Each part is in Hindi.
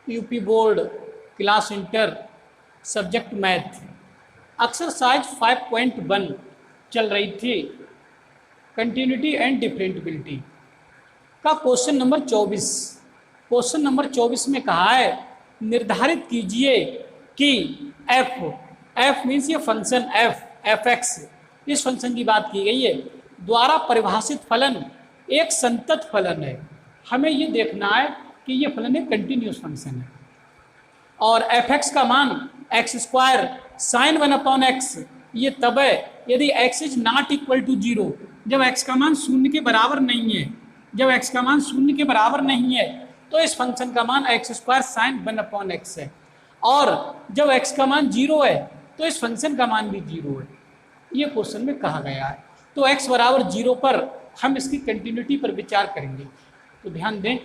UP board class inter subject math exercise 5.1 चल रही थी, कंटिन्यूटी एंड डिफरेंटिबिलिटी का क्वेश्चन नंबर 24। क्वेश्चन नंबर 24 में कहा है निर्धारित कीजिए कि एफ मीन्स ये फंक्शन एफ एक्स, इस फंक्शन की बात की गई है, द्वारा परिभाषित फलन एक संतत फलन है। हमें ये देखना है कि ये फलन एक कंटिन्यूस फंक्शन है और एफ एक्स का मान एक्स स्क्वायर साइन 1/x ये तब है यदि x is not equal to 0, जब x का मान शून्य के बराबर नहीं है। जब x का मान शून्य के बराबर नहीं है तो इस फंक्शन का मान एक्स स्क्वायर साइन 1/x है, और जब x का मान 0 है तो इस फंक्शन का मान भी 0 है। ये क्वेश्चन में कहा गया है। तो x बराबर 0 पर हम इसकी कंटिन्यूटी पर विचार करेंगे। तो ध्यान दें,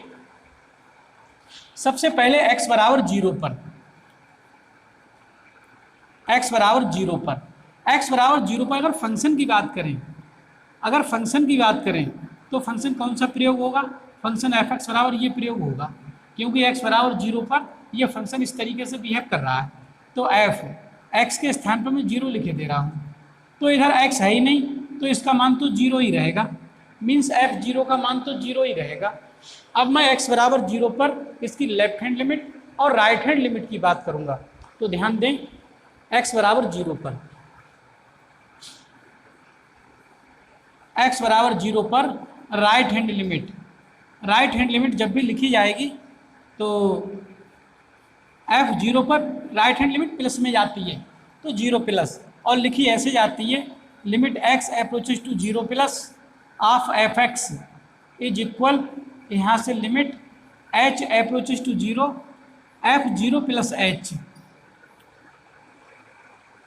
सबसे पहले x बराबर 0 पर, x बराबर 0 पर अगर फंक्शन की बात करें, तो फंक्शन कौन सा प्रयोग होगा? फंक्शन एफ एक्स बराबर ये प्रयोग होगा, क्योंकि x बराबर 0 पर यह फंक्शन इस तरीके से बिहेव कर रहा है। तो एफ एक्स के स्थान पर मैं 0 लिखे दे रहा हूँ, तो इधर x है ही नहीं तो इसका मान तो 0 ही रहेगा, मीन्स एफ 0 का मान तो 0 ही रहेगा। अब मैं x बराबर 0 पर इसकी लेफ्ट हैंड लिमिट और राइट हैंड लिमिट की बात करूँगा। तो ध्यान दें, x बराबर 0 पर राइट हैंड लिमिट जब भी लिखी जाएगी तो f0 पर राइट हैंड लिमिट प्लस में जाती है तो 0 प्लस, और लिखी ऐसे जाती है limit x approaches to 0 plus of F X is equal, यहाँ से limit h approaches to 0 f0 plus h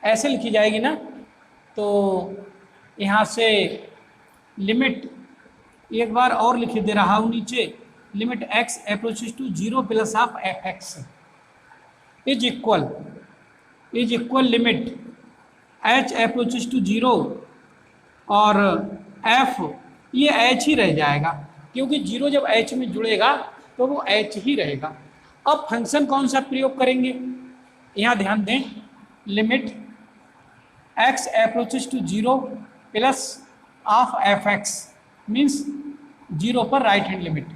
ऐसे लिखी जाएगी ना। तो यहाँ से लिमिट एक बार और लिख दे रहा हूँ नीचे, limit x approaches to 0 plus of F X is equal limit h approaches to 0 और f ये h ही रह जाएगा, क्योंकि 0 जब h में जुड़ेगा तो वो h ही रहेगा। अब फंक्शन कौन सा प्रयोग करेंगे? यहाँ ध्यान दें, limit x approaches to 0 plus of F X means 0 पर राइट हैंड लिमिट,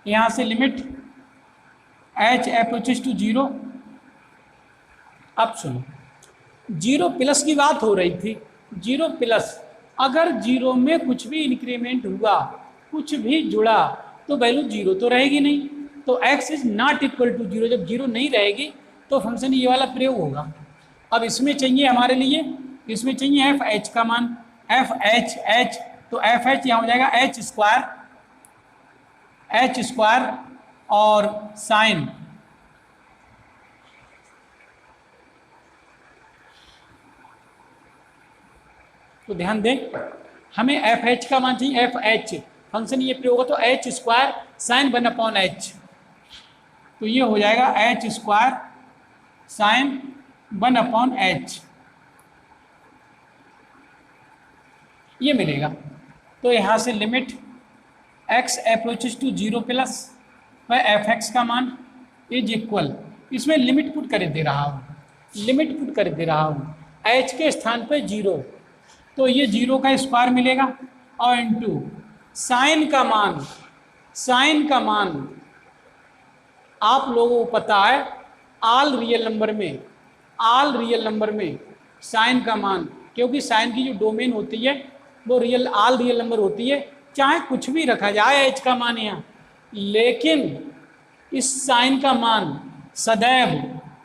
यहाँ से लिमिट h अप्रोचेस टू 0। अब सुनो, 0 प्लस की बात हो रही थी, 0 प्लस अगर 0 में कुछ भी इंक्रीमेंट हुआ, कुछ भी जुड़ा तो वैल्यू 0 तो रहेगी नहीं। तो x is not equal to 0, जब 0 नहीं रहेगी तो फंक्शन ये वाला प्रयोग होगा। अब इसमें चाहिए हमारे लिए, इसमें चाहिए एफ एच का मान, एफ एच, तो एफ एच यहाँ हो जाएगा एच स्क्वायर और साइन, तो ध्यान दें हमें एफ एच का मान चाहिए, एफ एच फंक्शन ये प्रयोग होगा तो एच स्क्वायर साइन 1/h, तो ये हो जाएगा एच स्क्वायर साइन 1/h ये मिलेगा। तो यहाँ से limit x approaches to 0 plus व एफ एक्स का मान इज इक्वल, इसमें लिमिट पुट कर दे रहा हूँ, h के स्थान पर 0, तो ये 0 का स्क्वायर मिलेगा और इनटू साइन का मान आप लोगों को पता है ऑल रियल नंबर में साइन का मान, क्योंकि साइन की जो डोमेन होती है वो ऑल रियल नंबर होती है, चाहे कुछ भी रखा जाए h का मान यहाँ, लेकिन इस साइन का मान सदैव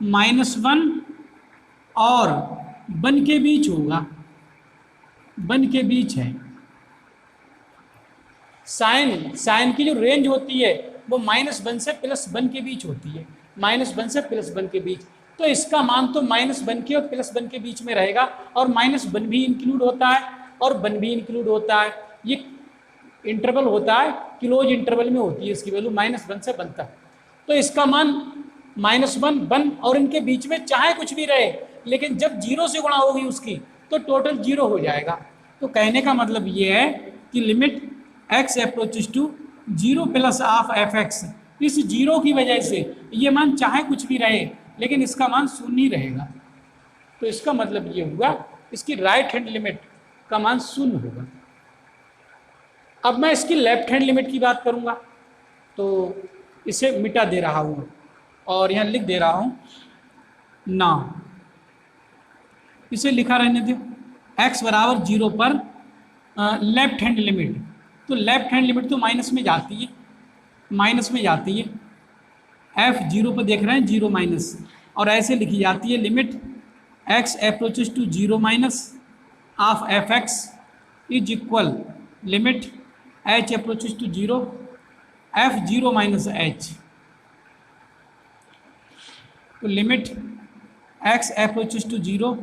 -1 और 1 के बीच होगा, 1 के बीच है। साइन की जो रेंज होती है वो -1 से +1 के बीच होती है, -1 से +1 के बीच, तो इसका मान तो -1 के और +1 के बीच में रहेगा, और -1 भी इंक्लूड होता है और 1 भी इंक्लूड होता है। ये इंटरवल होता है, क्लोज इंटरवल में होती है इसकी वैल्यू -1 से 1 तक, तो इसका मान -1, 1 और इनके बीच में चाहे कुछ भी रहे, लेकिन जब 0 से गुणा होगी उसकी तो टोटल 0 हो जाएगा। तो कहने का मतलब ये है कि limit x approaches to 0 plus of F X, इस 0 की वजह से ये मान चाहे कुछ भी रहे लेकिन इसका मान शून्य ही रहेगा। तो इसका मतलब ये हुआ इसकी राइट हैंड लिमिट का मान शून्य होगा। अब मैं इसकी लेफ्ट हैंड लिमिट की बात करूंगा, तो इसे मिटा दे रहा हूं और यहाँ लिख दे रहा हूं ना, इसे लिखा रहने दो। x बराबर 0 पर लेफ्ट हैंड लिमिट, तो लेफ्ट हैंड लिमिट तो माइनस में जाती है, माइनस में जाती है। f 0 पर देख रहे हैं 0 माइनस, और ऐसे लिखी जाती है limit x approaches to 0 minus of f(x) is equal limit h approaches to 0 f 0 minus h। तो limit x approaches to 0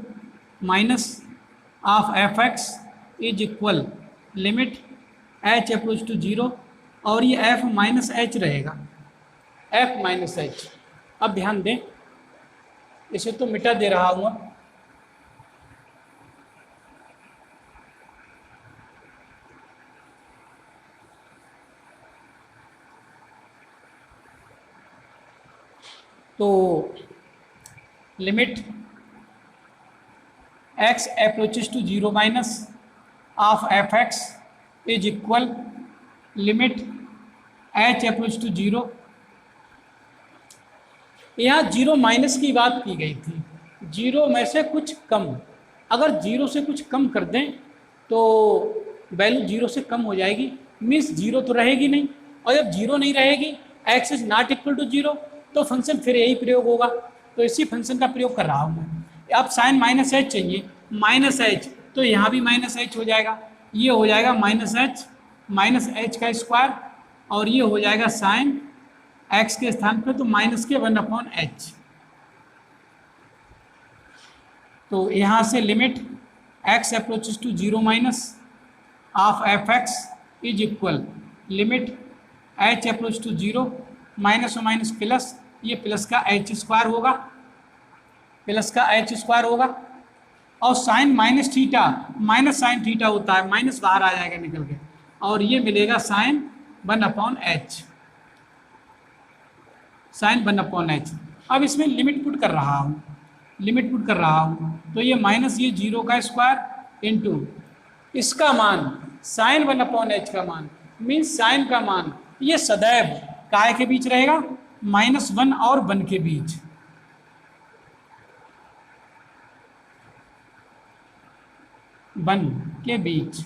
minus of f(x) is equal limit h approach to 0, और ये f माइनस h रहेगा, f माइनस h। अब ध्यान दें, इसे तो मिटा दे रहा हूँ। तो limit x approaches to 0 minus of f(x) is equal limit h approach to 0। यहाँ 0 माइनस की बात की गई थी, 0 में से कुछ कम। अगर 0 से कुछ कम कर दें तो वैल्यू 0 से कम हो जाएगी, मीन्स 0 तो रहेगी नहीं, और जब 0 नहीं रहेगी x is not equal to 0, तो फंक्शन फिर यही प्रयोग होगा। तो इसी फंक्शन का प्रयोग कर रहा हूँ मैं। अब साइन माइनस एच चाहिए, माइनस एच, तो यहाँ भी माइनस एच हो जाएगा, ये हो जाएगा माइनस एच का स्क्वायर, और ये हो जाएगा साइन एक्स के स्थान पर तो माइनस के 1/h। तो यहाँ से limit x approaches to 0 minus of f(x) is equal limit h approach to 0 minus और माइनस प्लस, ये प्लस का h स्क्वायर होगा, प्लस का h स्क्वायर होगा, और sine minus theta, minus sine theta होता है, माइनस बाहर आ जाएगा निकल के, और ये मिलेगा साइन 1/h, साइन 1/h। अब इसमें लिमिट पुट कर रहा हूँ, लिमिट पुट कर रहा हूँ, तो ये माइनस ये 0 का स्क्वायर इंटू इसका मान साइन 1/h का मान, मीन्स साइन का मान ये सदैव काय के बीच रहेगा, -1 और 1 के बीच। के बीच,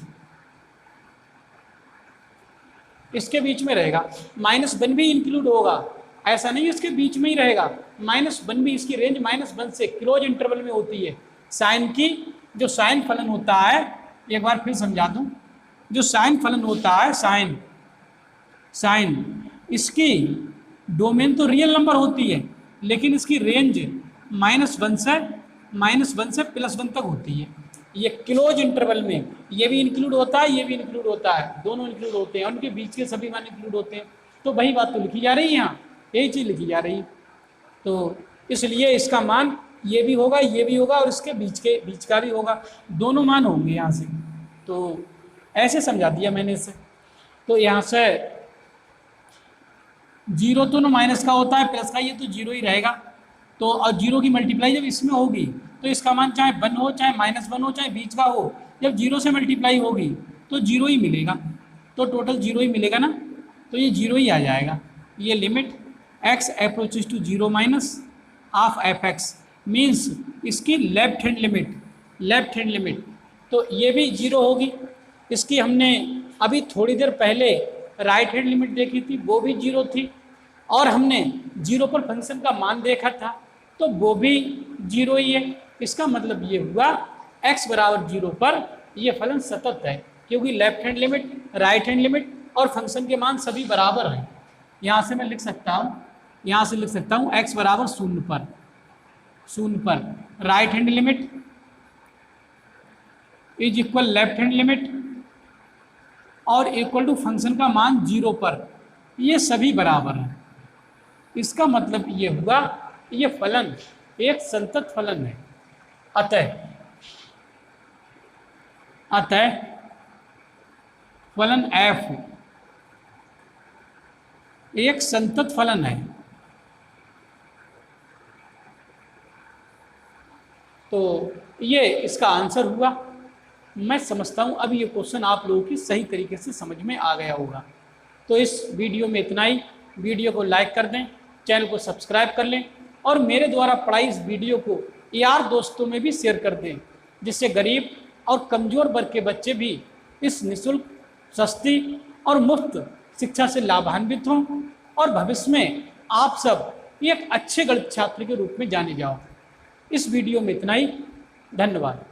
इसके बीच में रहेगा। -1 भी इंक्लूड होगा, ऐसा नहीं इसके बीच में ही रहेगा, -1 भी, इसकी रेंज -1 से क्लोज इंटरवल में होती है। साइन की जो साइन फलन होता है, एक बार फिर समझा दूं, जो साइन फलन होता है, साइन इसकी डोमेन तो रियल नंबर होती है, लेकिन इसकी रेंज -1 से +1 तक होती है। ये क्लोज इंटरवल में ये भी इंक्लूड होता है, ये भी इंक्लूड होता है, दोनों इंक्लूड होते हैं, उनके बीच के सभी मान इंक्लूड होते हैं। तो वही बात तो लिखी जा रही है यहाँ, यही चीज़ लिखी जा रही है। तो इसलिए इसका मान ये भी होगा, ये भी होगा, और इसके बीच का भी होगा, दोनों मान होंगे यहाँ से। तो ऐसे समझा दिया मैंने इसे। तो यहाँ से 0 तो ना माइनस का होता है, प्लस का, ये तो 0 ही रहेगा। तो और 0 की मल्टीप्लाई जब इसमें होगी तो इसका मान चाहे 1 हो, चाहे -1 हो, चाहे बीच का हो, जब 0 से मल्टीप्लाई होगी तो 0 ही मिलेगा, तो टोटल 0 ही मिलेगा ना, तो ये 0 ही आ जाएगा। ये limit x approaches to 0 minus of f(x) means इसकी लेफ्ट हैंड लिमिट, तो ये भी 0 होगी। इसकी हमने अभी थोड़ी देर पहले राइट हैंड लिमिट देखी थी, वो भी 0 थी, और हमने 0 पर फंक्शन का मान देखा था, तो वो भी 0 ही है। इसका मतलब ये हुआ x बराबर 0 पर ये फलन सतत है, क्योंकि left hand limit, right hand limit और फंक्शन के मान सभी बराबर हैं। यहाँ से मैं लिख सकता हूँ, x बराबर 0 पर right hand limit is equal left hand limit, और इक्वल टू फंक्शन का मान 0 पर, ये सभी बराबर हैं। इसका मतलब ये हुआ ये फलन एक संतत फलन है। अतः फलन f एक संतत फलन है, तो ये इसका आंसर हुआ। मैं समझता हूँ अब ये क्वेश्चन आप लोगों की सही तरीके से समझ में आ गया होगा। तो इस वीडियो में इतना ही। वीडियो को लाइक कर दें, चैनल को सब्सक्राइब कर लें और मेरे द्वारा पढ़ाई इस वीडियो को यार दोस्तों में भी शेयर कर दें, जिससे गरीब और कमज़ोर वर्ग के बच्चे भी इस निःशुल्क, सस्ती और मुफ्त शिक्षा से लाभान्वित हों और भविष्य में आप सब एक अच्छे गणित छात्र के रूप में जाने जाओ। इस वीडियो में इतना ही। धन्यवाद।